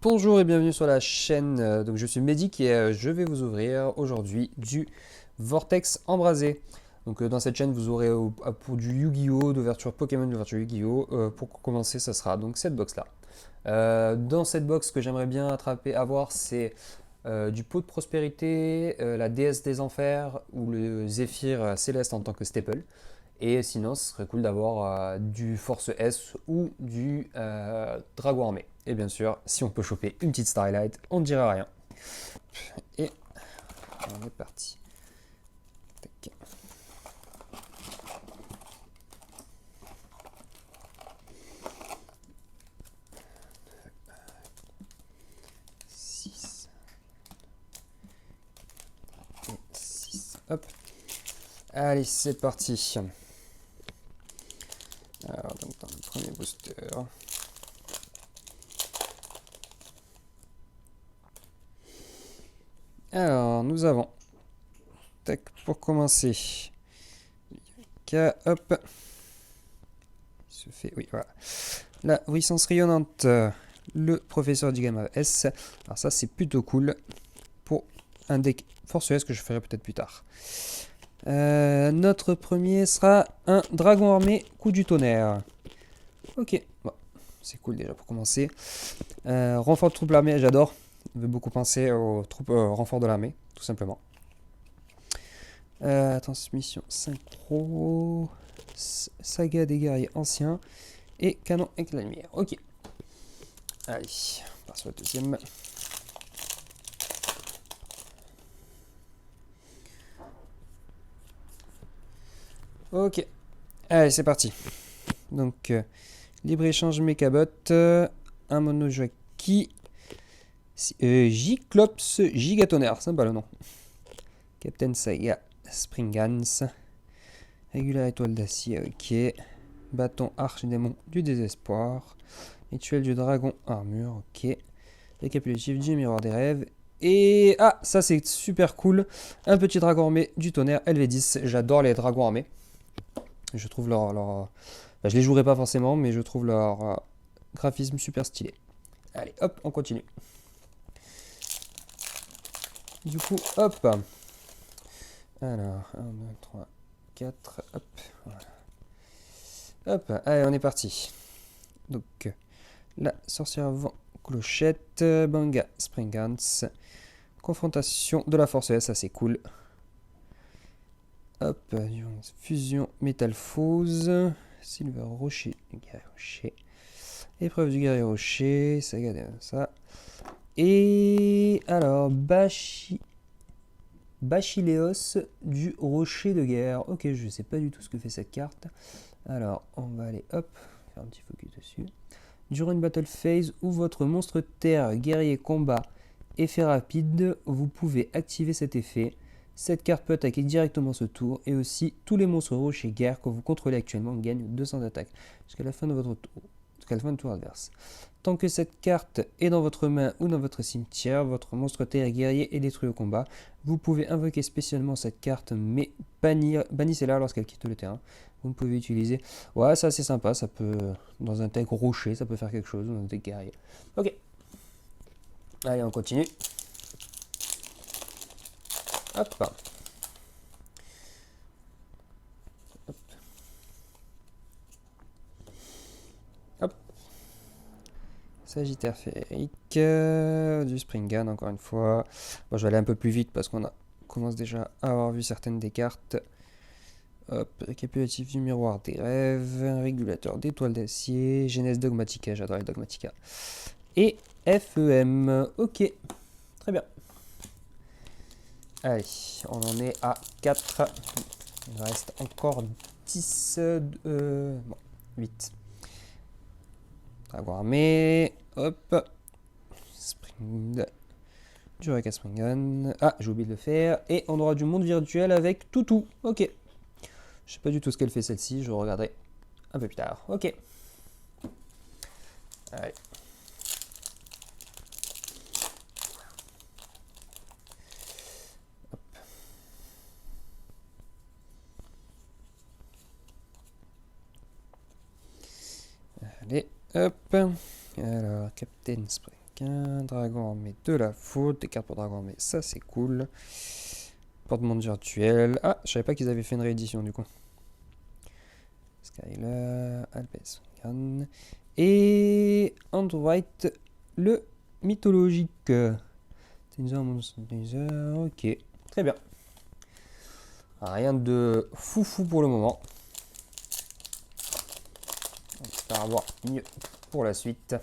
Bonjour et bienvenue sur la chaîne. Donc je suis Medic et je vais vous ouvrir aujourd'hui du Vortex embrasé. Donc dans cette chaîne vous aurez pour du Yu-Gi-Oh, d'ouverture Pokémon, d'ouverture Yu-Gi-Oh. Pour commencer, ça sera donc cette box là. Dans cette box, ce que j'aimerais bien avoir, c'est du pot de prospérité, la déesse des enfers ou le Zéphyr céleste en tant que staple. Et sinon, ce serait cool d'avoir du Force S ou du Dragon armé. Et bien sûr, si on peut choper une petite Starlight, on ne dirait rien. Et on est parti. Tac. Six. Et 6. Hop. Allez, c'est parti. Alors, donc dans le premier booster. Alors, nous avons, tac, pour commencer, hop, il se fait, oui, voilà, la puissance rayonnante, le professeur du Gamma S. Alors ça, c'est plutôt cool pour un deck Force S que je ferai peut-être plus tard. Notre premier sera un dragon armé coup du tonnerre. Ok, bon, c'est cool déjà pour commencer. Renfort de troupes l'armée, j'adore. On veut beaucoup penser aux troupes renfort de l'armée, tout simplement. Transmission synchro, saga des guerriers anciens et canon avec la lumière. Ok. Allez, on passe sur le deuxième. Ok. Allez, c'est parti. Donc, libre-échange Mechabot, un mono jockey, Giclops Gigatonnerre, sympa le nom. Captain Saga Springans, Régulière étoile d'acier, ok. Bâton archidémon du désespoir, rituel du dragon armure, ok. Récapitulatif du miroir des rêves. Et ah, ça c'est super cool, un petit dragon armé du tonnerre LV10. J'adore les dragons armés. Je trouve je les jouerai pas forcément, mais je trouve leur graphisme super stylé. Allez, hop, on continue. Du coup, hop. Alors, 1, 2, 3, 4, hop. Voilà. Hop, allez, on est parti. Donc, la sorcière vent clochette, Banga Springans, confrontation de la force S, ça c'est cool. Hop, fusion métalphose, Silver Rocher du guerrier rocher, épreuve du guerrier rocher, ça regarde ça. Et alors, Bachyléos du rocher de guerre. Ok, je sais pas du tout ce que fait cette carte. Alors, on va aller, hop, faire un petit focus dessus. Durant une battle phase où votre monstre terre, guerrier, combat, effet rapide, vous pouvez activer cet effet. Cette carte peut attaquer directement ce tour et aussi tous les monstres rochers guerre que vous contrôlez actuellement gagnent 200 d'attaque jusqu'à la fin de votre tour, jusqu'à la fin du tour adverse. Tant que cette carte est dans votre main ou dans votre cimetière, votre monstre terre guerrier est détruit au combat. Vous pouvez invoquer spécialement cette carte, mais bannissez-la lorsqu'elle quitte le terrain. Vous ne pouvez utiliser. Ouais, ça c'est sympa, ça peut. Dans un deck rocher, ça peut faire quelque chose, dans un deck guerrier. Ok. Allez, on continue. Hop. Hop. Hop. Sagittaire féerique, du Springan encore une fois. Bon, je vais aller un peu plus vite parce commence déjà à avoir vu certaines des cartes. Hop, récapitulatif du miroir des rêves, régulateur d'étoiles d'acier, Genèse Dogmatica, j'adore les Dogmatica. Et FEM, ok, très bien. Allez, on en est à 4. Il reste encore 10, bon, 8. Dragon armé, hop. Spring, du Reka Springan. Ah, j'ai oublié de le faire. Et on aura du monde virtuel avec Toutou, ok. Je sais pas du tout ce qu'elle fait celle-ci, je regarderai un peu plus tard. Ok. Allez. Hop. Allez, hop. Alors, Captain Spring Un dragon armé de la faute. Des cartes pour dragon armé, ça c'est cool. Porte-monde virtuel. Ah, je savais pas qu'ils avaient fait une réédition du coup. Skyler, Alpes, Gan. Et Android, le mythologique. Ok, très bien. Rien de foufou pour le moment. On espère avoir mieux pour la suite.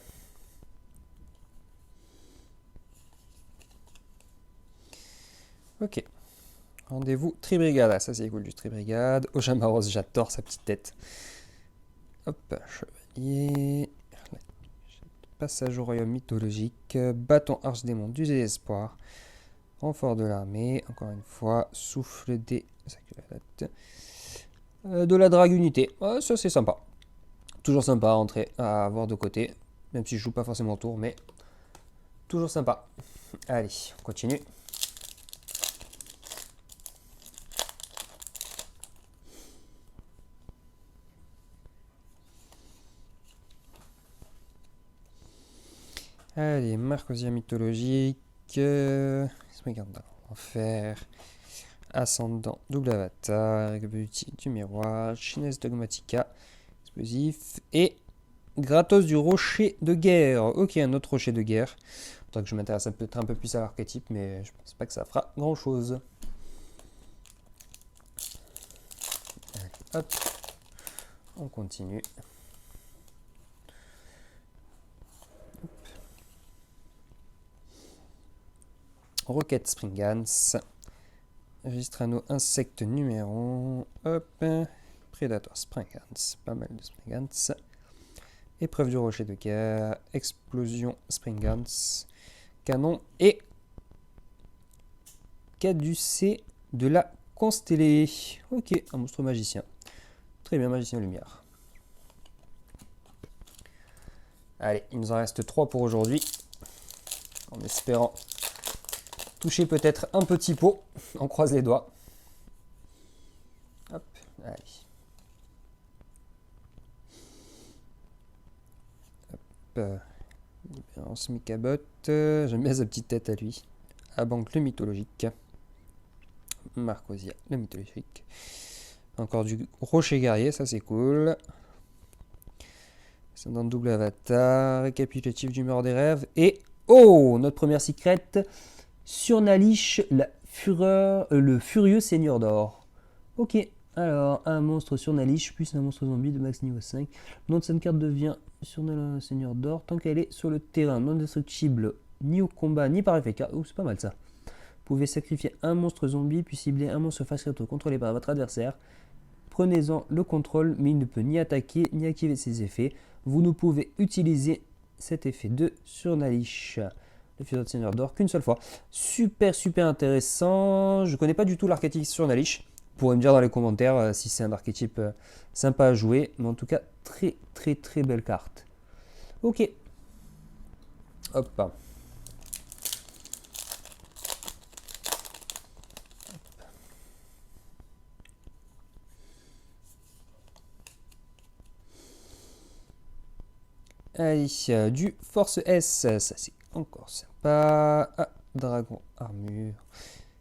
Ok. Rendez-vous Tribrigade. Ah, ça c'est cool du Tribrigade. Ojamaros, j'adore sa petite tête. Hop, chevalier. Passage au royaume mythologique. Bâton archdémon du désespoir. Renfort de l'armée. Encore une fois. Souffle des... de la drague unité. Ah, ça c'est sympa. Toujours sympa à rentrer, à avoir de côté. Même si je joue pas forcément au tour, mais toujours sympa. Allez, on continue. Allez, Marcosia mythologique. Regarde, enfer. Ascendant, double avatar. Beauty du miroir. Chines dogmatica. Explosif. Et Gratos du rocher de guerre. Ok, un autre rocher de guerre. Faudrait que je m'intéresse peut-être un peu plus à l'archétype, mais je pense pas que ça fera grand chose. Allez, hop. On continue. Rocket Springans. Registrano insecte numéro. Hop. Predator Springans. Pas mal de Springans. Épreuve du rocher de guerre. Explosion Springans. Canon. Et caducée de la constellée. Ok, un monstre magicien. Très bien, magicien lumière. Allez, il nous en reste 3 pour aujourd'hui. En espérant toucher peut-être un petit pot. On croise les doigts. Hop, allez. Hop. Libérance Mikabot. J'aime bien sa petite tête à lui. Abank le mythologique. Marcosia le mythologique. Encore du rocher guerrier, ça c'est cool. C'est dans le double avatar. Récapitulatif du mur des rêves. Et oh, notre première secrète. Surnalish, la fureur, le furieux seigneur d'or. Ok, alors un monstre Surnalish plus un monstre zombie de max niveau 5. Le nom de cette carte devient Surnalish seigneur d'or tant qu'elle est sur le terrain, non destructible ni au combat ni par effet. Oh, c'est pas mal ça. Vous pouvez sacrifier un monstre zombie puis cibler un monstre face crypto contrôlé par votre adversaire. Prenez-en le contrôle, mais il ne peut ni attaquer ni activer ses effets. Vous ne pouvez utiliser cet effet de Surnalish. Le futur de Seigneur d'Or qu'une seule fois. Super intéressant. Je connais pas du tout l'archétype Surnalish. Vous pourrez me dire dans les commentaires si c'est un archétype sympa à jouer. Mais en tout cas, très belle carte. Ok. Hop. Allez, du Force S, ça c'est encore sympa. Ah, dragon, armure,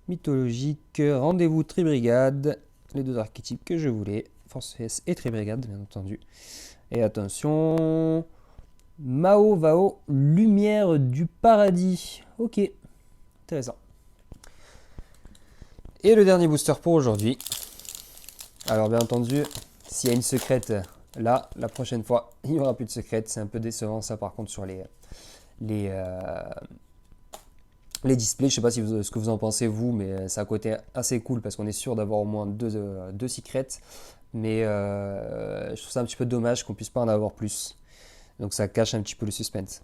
mythologique, rendez-vous Tribrigade, les deux archétypes que je voulais, Force S et Tribrigade bien entendu. Et attention, Mao Vao, lumière du paradis. Ok, intéressant. Et le dernier booster pour aujourd'hui. Alors bien entendu, s'il y a une secrète là, la prochaine fois, il n'y aura plus de secrète. C'est un peu décevant ça par contre sur les displays. Je sais pas ce que vous en pensez vous, mais c'est un côté assez cool parce qu'on est sûr d'avoir au moins deux secrets. Mais je trouve ça un petit peu dommage qu'on puisse pas en avoir plus. Donc ça cache un petit peu le suspense.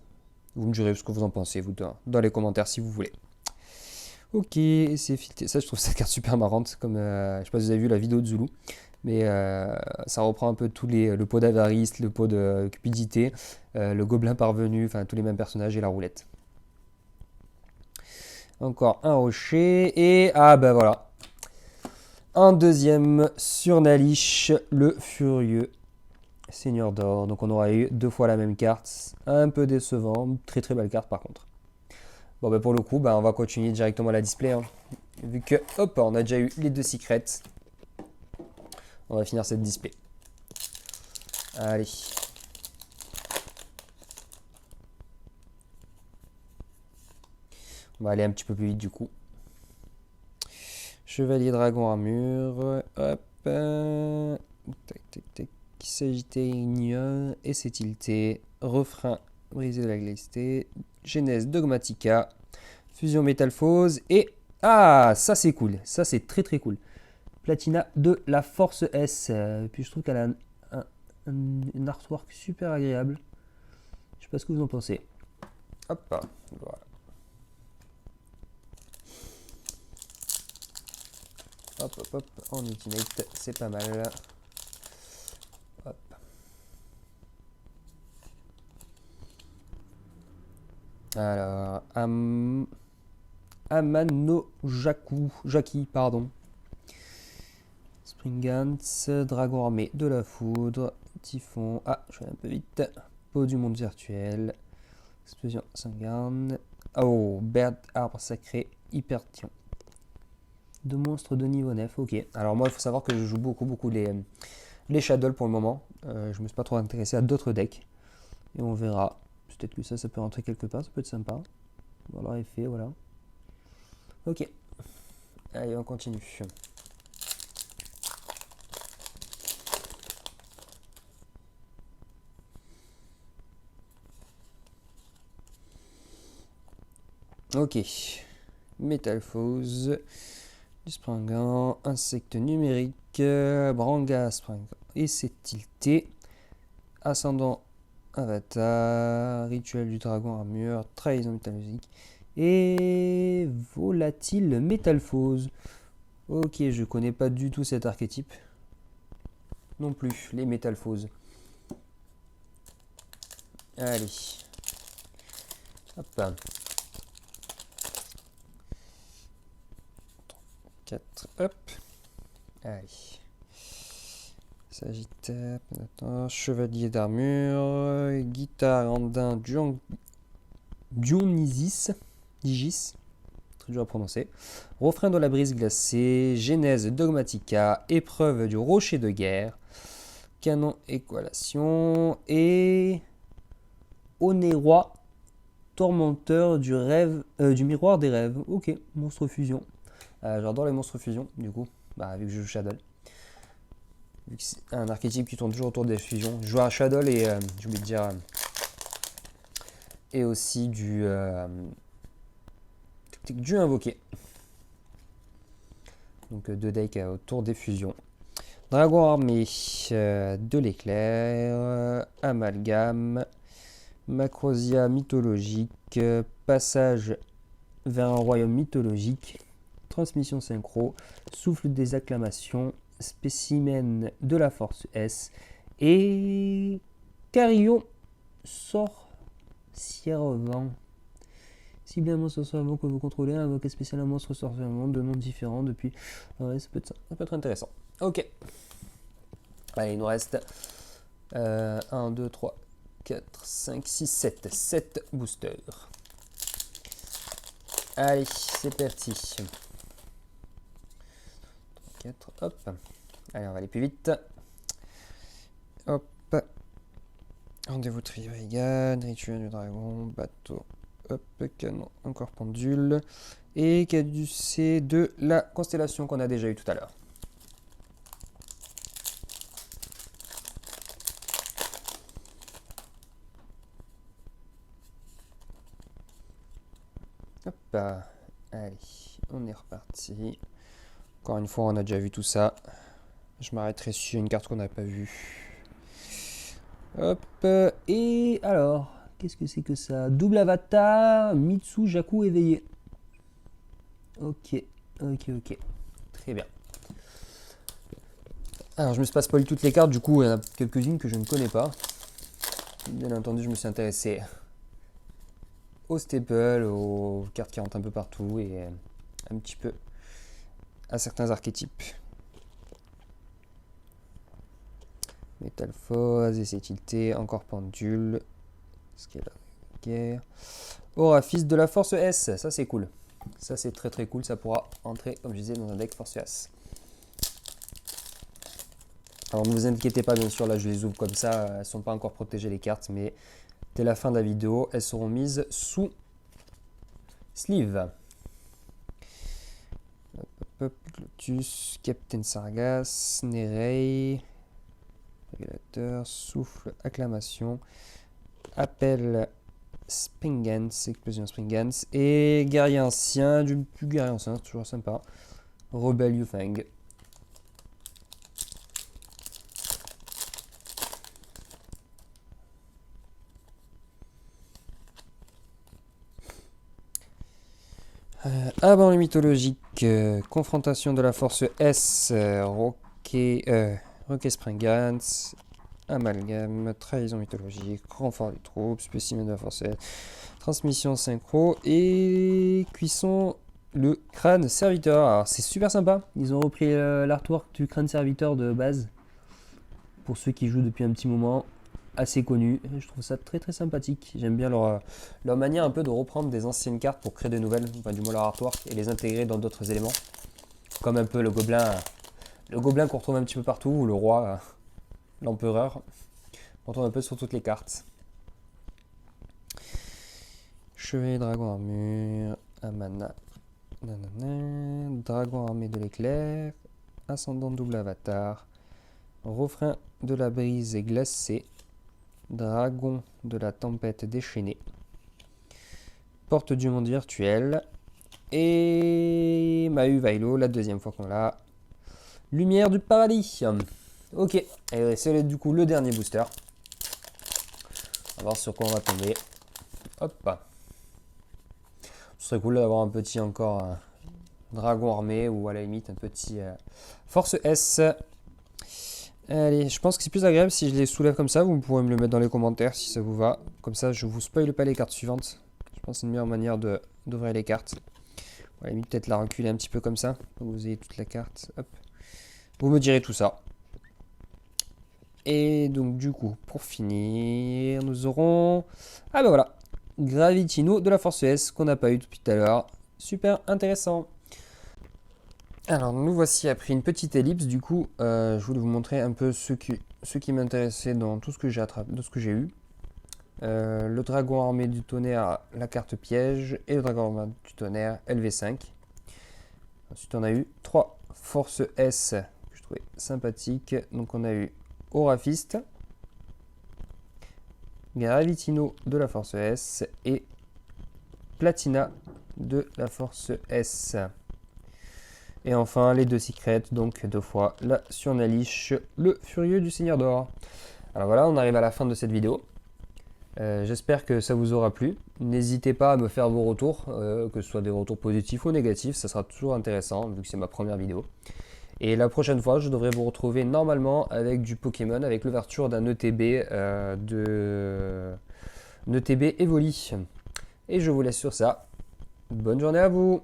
Vous me direz ce que vous en pensez, vous, dans les commentaires si vous voulez. Ok, c'est filtré. Ça, je trouve cette carte super marrante. Comme, je sais pas si vous avez vu la vidéo de Zulu. Mais ça reprend un peu le pot d'avarice, le pot de cupidité, le gobelin parvenu, enfin tous les mêmes personnages et la roulette. Encore un rocher et ah ben voilà. Un deuxième Surnalish, le furieux. Seigneur d'or, donc on aura eu 2 fois la même carte. Un peu décevant, très très belle carte par contre. Bon bah pour le coup, bah, on va continuer directement la display. Hein. Vu que, hop, on a déjà eu les 2 secrets. On va finir cette display. Allez. On va aller un petit peu plus vite du coup. Chevalier dragon armure. Hop. Tac, tac, tac. Sagittaire et c'est tilté. Refrain brisé de la glacité. Genèse dogmatica. Fusion métalphose. Et. Ah, ça c'est cool. Ça c'est très très cool. Platina de la Force S. Puis je trouve qu'elle a un artwork super agréable. Je sais pas ce que vous en pensez. Hop, voilà. Hop, hop, hop, en ultimate, c'est pas mal. Hop. Alors, Amano Jaki, pardon. Springans, Dragon armé de la foudre, Typhon, ah, je vais un peu vite. Peau du monde virtuel, Explosion sanguine, oh, Bird, arbre sacré, Hypertion. Deux monstres de niveau 9, ok. Alors moi, il faut savoir que je joue beaucoup les Shadows pour le moment. Je me suis pas trop intéressé à d'autres decks. Et on verra. Peut-être que ça peut rentrer quelque part, ça peut être sympa. Voilà, effet, voilà. Ok. Allez, on continue. Ok. Métalphose. Du Springant. Insecte numérique. Branga Springant. Et c'est tilté. Ascendant Avatar. Rituel du dragon armure. Trahison métallurgique. Et volatile métalphose. Ok, je connais pas du tout cet archétype. Non plus, les métalphoses. Allez. Hop. 4, hop. Allez. Sagittaire, chevalier d'armure, guitare andin Dionysis, Digis, très dur à prononcer. Refrain de la brise glacée, Genèse dogmatica, épreuve du rocher de guerre, canon équation et Onérois, tormenteur du rêve, du miroir des rêves. Ok, monstre fusion. J'adore les monstres fusion, du coup, vu que je joue Shadow. Vu que c'est un archétype qui tourne toujours autour des fusions. Je joue à Shadow et j'ai oublié de dire. Et aussi du invoqué. Donc deux decks autour des fusions. Dragon armé, de l'éclair, amalgame, Macrosia mythologique, passage vers un royaume mythologique, transmission synchro, souffle des acclamations, spécimen de la force S et Carillon sorcièrement. Ciblez un monstre sorcièrement que vous contrôlez, invoquez spécialement un monstre sorcièrement de noms différents depuis. Ouais, ça peut être intéressant. Ok. Allez, il nous reste 1, 2, 3, 4, 5, 6, 7. 7 boosters. Allez, c'est parti. 4, hop. Allez, on va aller plus vite. Hop. Rendez-vous Tribrigade, rituel du dragon, bateau, hop, canon, encore pendule. Et caducée de la constellation qu'on a déjà eu tout à l'heure. Hop, allez, on est reparti. Encore une fois, on a déjà vu tout ça. Je m'arrêterai sur une carte qu'on n'a pas vue. Hop, et alors, qu'est-ce que c'est que ça? Double avatar, Mitsu, Jaku éveillé. Ok, ok. Très bien. Alors, je me suis pas spoilé toutes les cartes, du coup, il y en a quelques-unes que je ne connais pas. Bien entendu, je me suis intéressé aux staples, aux cartes qui rentrent un peu partout et un petit peu à certains archétypes. Métalphose, essai tilté, encore pendule. Guerre. Aura fils de la force S, ça c'est cool. Ça c'est très très cool, ça pourra entrer, comme je disais, dans un deck force S. Alors ne vous inquiétez pas, bien sûr, là je les ouvre comme ça, elles ne sont pas encore protégées les cartes, mais dès la fin de la vidéo, elles seront mises sous sleeve. Lotus, Captain Sargas, Nerei, Régulateur, Souffle, Acclamation, Appel, Springans, Explosion Springans, et Guerrier Ancien, du Guerrier Ancien, c'est toujours sympa. Rebelle Yufang. Avant les mythologiques, confrontation de la force S, Rocket Springans, Amalgame, trahison mythologique, renfort des troupes, spécimen de la force S, transmission synchro et cuisson le crâne serviteur. Alors c'est super sympa, ils ont repris l'artwork du crâne serviteur de base, pour ceux qui jouent depuis un petit moment. Assez connu, je trouve ça très très sympathique. J'aime bien leur manière un peu de reprendre des anciennes cartes pour créer de nouvelles, enfin du moins leur artwork, et les intégrer dans d'autres éléments. Comme un peu le gobelin qu'on retrouve un petit peu partout, ou le roi, l'empereur, qu'on retrouve un peu sur toutes les cartes. Chevalier dragon armure, Amana, dragon armé de l'éclair, ascendant double avatar, refrain de la brise glacée, dragon de la tempête déchaînée, porte du monde virtuel, et Mahu Vailo, la deuxième fois qu'on l'a, lumière du paradis. Ok, et c'est du coup le dernier booster. On va voir sur quoi on va tomber. Hop. Ce serait cool d'avoir un petit encore dragon armé, ou à la limite un petit force S. Allez, je pense que c'est plus agréable si je les soulève comme ça. Vous pourrez me le mettre dans les commentaires si ça vous va. Comme ça, je vous spoile pas les cartes suivantes. Je pense que c'est une meilleure manière d'ouvrir les cartes. À la limite, peut-être la reculer un petit peu comme ça. Donc vous ayez toute la carte. Hop. Vous me direz tout ça. Et donc, du coup, pour finir, nous aurons... Ah ben voilà. Gravitino de la Force S qu'on n'a pas eu depuis tout à l'heure. Super intéressant. Alors nous voici après une petite ellipse, du coup je voulais vous montrer un peu ce qui m'intéressait dans tout ce que j'ai attrapé, de ce que j'ai eu. Le dragon armé du tonnerre, la carte piège, et le dragon armé du tonnerre LV5. Ensuite on a eu 3 forces S que je trouvais sympathiques. Donc on a eu Aurafist, Gravitino de la force S et Platina de la force S. Et enfin, les deux secrets, donc 2 fois la Surnalish, le Furieux du Seigneur d'Or. Alors voilà, on arrive à la fin de cette vidéo. J'espère que ça vous aura plu. N'hésitez pas à me faire vos retours, que ce soit des retours positifs ou négatifs, ça sera toujours intéressant, vu que c'est ma première vidéo. Et la prochaine fois, je devrais vous retrouver normalement avec du Pokémon, avec l'ouverture d'un ETB ETB Evoli. Et je vous laisse sur ça. Bonne journée à vous!